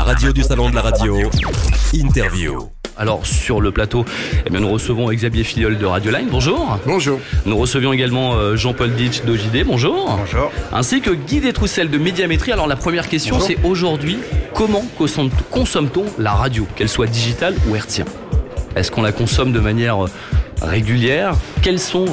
radio du Salon de la Radio, interview. Alors sur le plateau, nous recevons Xavier Filleul de Radioline, bonjour. Bonjour. Nous recevions également Jean-Paul Ditch d'OJD, bonjour. Bonjour. Ainsi que Guy Détroussel de Médiamétrie. Alors la première question, bonjour. C'est aujourd'hui, comment consomme-t-on la radio, qu'elle soit digitale ou hertzienne? Est-ce qu'on la consomme de manière régulière? Quelles sont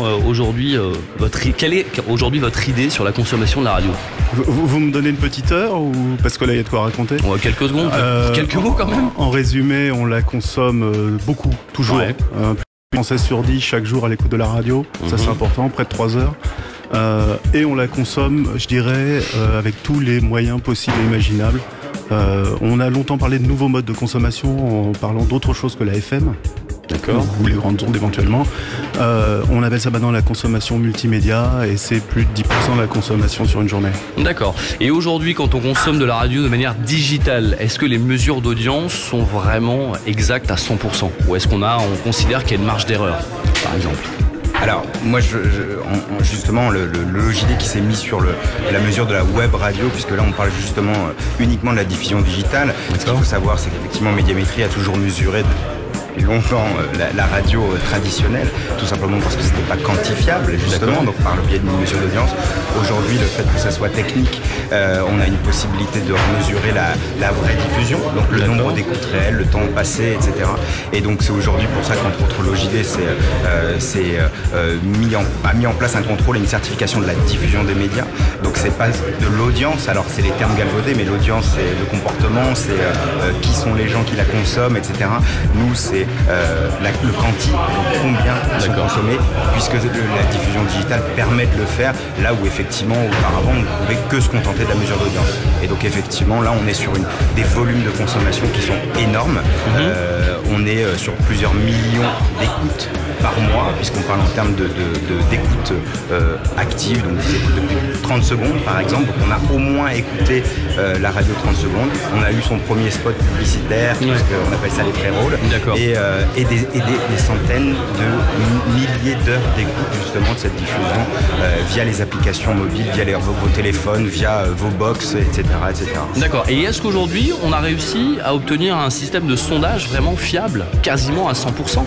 quelle est aujourd'hui votre idée sur la consommation de la radio? Vous me donnez une petite heure ou parce que là il y a de quoi raconter? Quelques secondes, quelques mots quand même. En résumé, on la consomme beaucoup, toujours. Ouais. Plus de 16 sur 10 chaque jour à l'écoute de la radio, ça c'est important, près de 3 heures. Et on la consomme, je dirais, avec tous les moyens possibles et imaginables. On a longtemps parlé de nouveaux modes de consommation en parlant d'autre chose que la FM. D'accord. Ou les grandes ondes éventuellement. On appelle ça maintenant la consommation multimédia et c'est plus de 10% de la consommation sur une journée. D'accord. Et aujourd'hui, quand on consomme de la radio de manière digitale, est-ce que les mesures d'audience sont vraiment exactes à 100%? Ou est-ce qu'on considère qu'il y a une marge d'erreur, par exemple? Alors, moi, justement, le OJD qui s'est mis sur la mesure de la web radio, puisque là, on parle justement uniquement de la diffusion digitale. Ce qu'il faut savoir, c'est qu'effectivement, Médiamétrie a toujours mesuré longtemps la radio traditionnelle, tout simplement parce que c'était pas quantifiable justement, donc par le biais d'une mesure d'audience. Aujourd'hui, le fait que ça soit technique, on a une possibilité de mesurer la vraie diffusion, donc le nombre d'écoutes réelles, le temps passé, etc. Et donc c'est aujourd'hui pour ça qu'entre autres l'OJD a mis en place un contrôle et une certification de la diffusion des médias. Donc c'est pas de l'audience, alors c'est les termes galvaudés, mais l'audience c'est le comportement, c'est qui sont les gens qui la consomment, etc. Nous c'est le quanti, donc combien ils sont consommés, puisque la diffusion digitale permet de le faire là où effectivement auparavant on ne pouvait que se contenter de la mesure d'audience. Et donc effectivement là on est sur des volumes de consommation qui sont énormes. On est sur plusieurs millions d'écoutes par mois, puisqu'on parle en termes d'écoutes actives, donc des écoutes de plus de 30 secondes par exemple. Donc on a au moins écouté la radio 30 secondes. On a eu son premier spot publicitaire, puisqu'on appelle ça les pré-rolls. Et des centaines de milliers d'heures d'écoute justement de cette diffusion via les applications mobiles, via vos téléphones, via vos box, etc. D'accord. Et est-ce qu'aujourd'hui on a réussi à obtenir un système de sondage vraiment fiable, quasiment à 100%?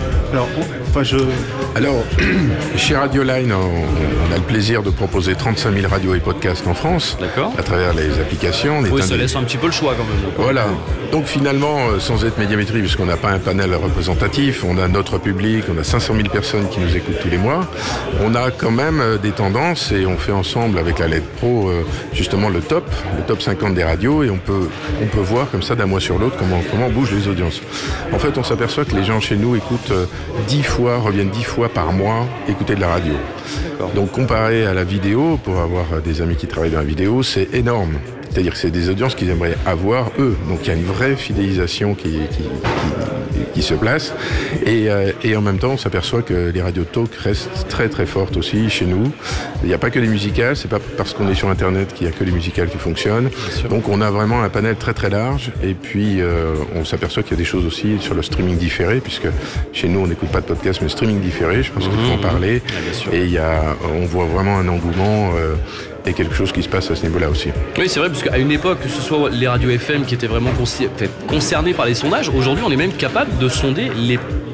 Alors, chez Radioline, on a le plaisir de proposer 35 000 radios et podcasts en France, à travers les applications. Oui, ça laisse un petit peu le choix quand même. Voilà. Donc finalement, sans être Médiamétrie, puisqu'on n'a pas un panel représentatif, on a notre public, on a 500 000 personnes qui nous écoutent tous les mois. On a quand même des tendances et on fait ensemble avec la Lettre Pro justement le top 50 des radios, et on peut voir comme ça d'un mois sur l'autre comment bougent les audiences. En fait, on s'aperçoit que les gens chez nous écoutent reviennent 10 fois par mois écouter de la radio. Donc comparé à la vidéo, pour avoir des amis qui travaillent dans la vidéo, c'est énorme. C'est-à-dire que c'est des audiences qu'ils aimeraient avoir eux. Donc il y a une vraie fidélisation qui se place. Et en même temps, on s'aperçoit que les radios talk restent très très fortes aussi chez nous. Il n'y a pas que les musicales, c'est pas parce qu'on est sur Internet qu'il n'y a que les musicales qui fonctionnent. Donc on a vraiment un panel très très large. Et puis on s'aperçoit qu'il y a des choses aussi sur le streaming différé, puisque chez nous on n'écoute pas de podcast, mais streaming différé, je pense qu'il faut en parler. Et on voit vraiment un engouement et quelque chose qui se passe à ce niveau-là aussi. Oui, c'est vrai, parce qu'à une époque, que ce soit les radios FM qui étaient vraiment concernées par les sondages, aujourd'hui on est même capable de sonder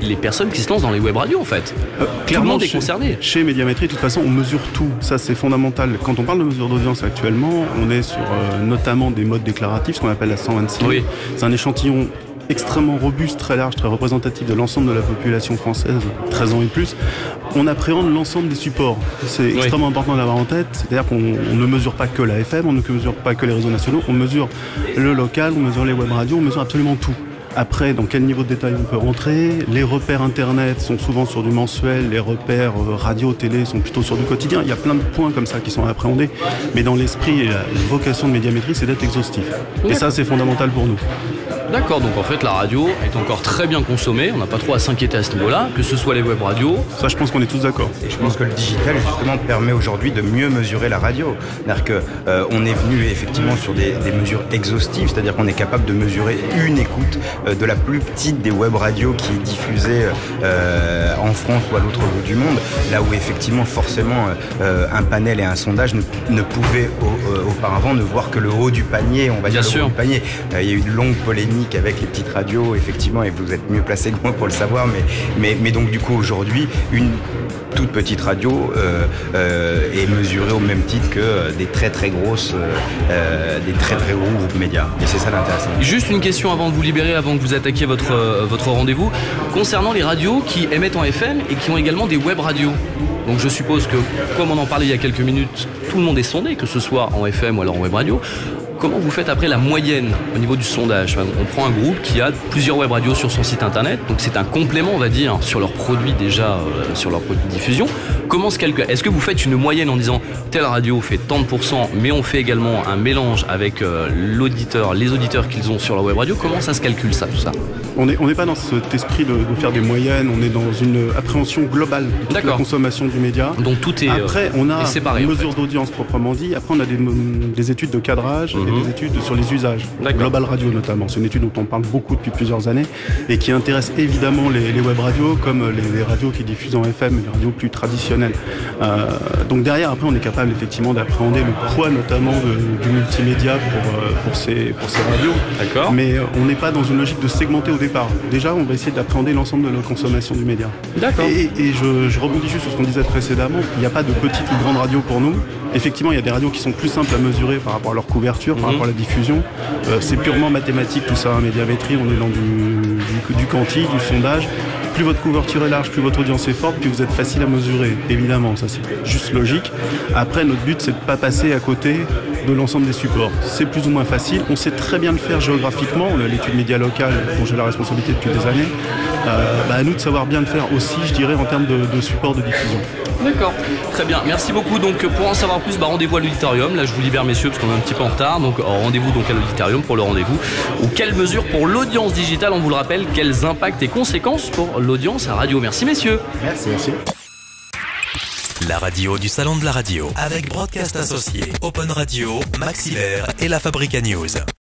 les personnes qui se lancent dans les web radios en fait. Tout le monde est concerné. Chez Médiamétrie, de toute façon, on mesure tout. Ça, c'est fondamental. Quand on parle de mesure d'audience actuellement, on est sur notamment des modes déclaratifs, ce qu'on appelle la 126. Oui. C'est un échantillon extrêmement robuste, très large, très représentatif de l'ensemble de la population française, 13 ans et plus. On appréhende l'ensemble des supports. C'est extrêmement important d'avoir en tête. C'est-à-dire qu'on ne mesure pas que la FM, on ne mesure pas que les réseaux nationaux, on mesure le local, on mesure les web radios, on mesure absolument tout. Après, dans quel niveau de détail on peut rentrer? Les repères internet sont souvent sur du mensuel, les repères radio, télé sont plutôt sur du quotidien. Il y a plein de points comme ça qui sont appréhendés, mais dans l'esprit et la vocation de Médiamétrie, c'est d'être exhaustif. Et ça, c'est fondamental pour nous. D'accord, donc en fait la radio est encore très bien consommée, on n'a pas trop à s'inquiéter à ce niveau-là, que ce soit les web radios. Ça, je pense qu'on est tous d'accord. Et je pense que le digital justement permet aujourd'hui de mieux mesurer la radio. C'est-à-dire qu'on est venu effectivement sur des mesures exhaustives, c'est-à-dire qu'on est capable de mesurer une écoute de la plus petite des web radios qui est diffusée en France ou à l'autre bout du monde, là où effectivement forcément un panel et un sondage ne pouvaient auparavant ne voir que le haut du panier, on va dire le haut du panier. Il y a eu de longues polémiques avec les petites radios, effectivement, et vous êtes mieux placé que moi pour le savoir, mais donc du coup aujourd'hui, une toute petite radio est mesurée au même titre que des très très grosses, des très très gros groupes médias. Et c'est ça l'intéressant. Juste une question avant de vous libérer, avant que vous attaquiez votre rendez-vous, concernant les radios qui émettent en FM et qui ont également des web radios. Donc je suppose que, comme on en parlait il y a quelques minutes, tout le monde est sondé, que ce soit en FM ou alors en web radio. Comment vous faites après la moyenne au niveau du sondage? On prend un groupe qui a plusieurs web radios sur son site internet, donc c'est un complément, on va dire, sur leurs produits déjà, sur leurs produits de diffusion. Comment se calcule? Est-ce que vous faites une moyenne en disant telle radio fait tant de pourcents, mais on fait également un mélange avec les auditeurs qu'ils ont sur leur web radio? Comment ça se calcule ça, tout ça? On n'est pas dans cet esprit de faire des moyennes, on est dans une appréhension globale de la consommation du média. Donc tout est après, on a séparé, une mesure d'audience proprement dit. Après, on a des études de cadrage et des études sur les usages. Global Radio notamment. C'est une étude dont on parle beaucoup depuis plusieurs années et qui intéresse évidemment les web radios comme les radios qui diffusent en FM, les radios plus traditionnelles. Donc derrière, après, on est capable effectivement d'appréhender le poids notamment du multimédia pour ces radios. D'accord. Mais on n'est pas dans une logique de segmenter au départ. Déjà, on va essayer d'appréhender l'ensemble de la consommation du média. D'accord. Et je rebondis juste sur ce qu'on disait précédemment. Il n'y a pas de petite ou grande radio pour nous. Effectivement, il y a des radios qui sont plus simples à mesurer par rapport à leur couverture, par rapport à la diffusion. C'est purement mathématique tout ça, hein, médiamétrie. On est dans du quanti, du sondage. Plus votre couverture est large, plus votre audience est forte, plus vous êtes facile à mesurer. Évidemment, ça c'est juste logique. Après, notre but, c'est de ne pas passer à côté de l'ensemble des supports. C'est plus ou moins facile. On sait très bien le faire géographiquement. On a l'étude média locale dont j'ai la responsabilité depuis des années. À nous de savoir bien le faire aussi, je dirais, en termes de support de diffusion. D'accord, très bien. Merci beaucoup. Donc pour en savoir plus, rendez-vous à l'auditorium. Là, je vous libère, messieurs, parce qu'on est un petit peu en retard. Donc rendez-vous donc à l'auditorium pour le rendez-vous. Ou quelles mesures pour l'audience digitale? On vous le rappelle, quels impacts et conséquences pour l'audience à radio? Merci, messieurs. Merci. La radio du Salon de la Radio avec Broadcast Associés, Open Radio, Maxillaire et la Fabrica News.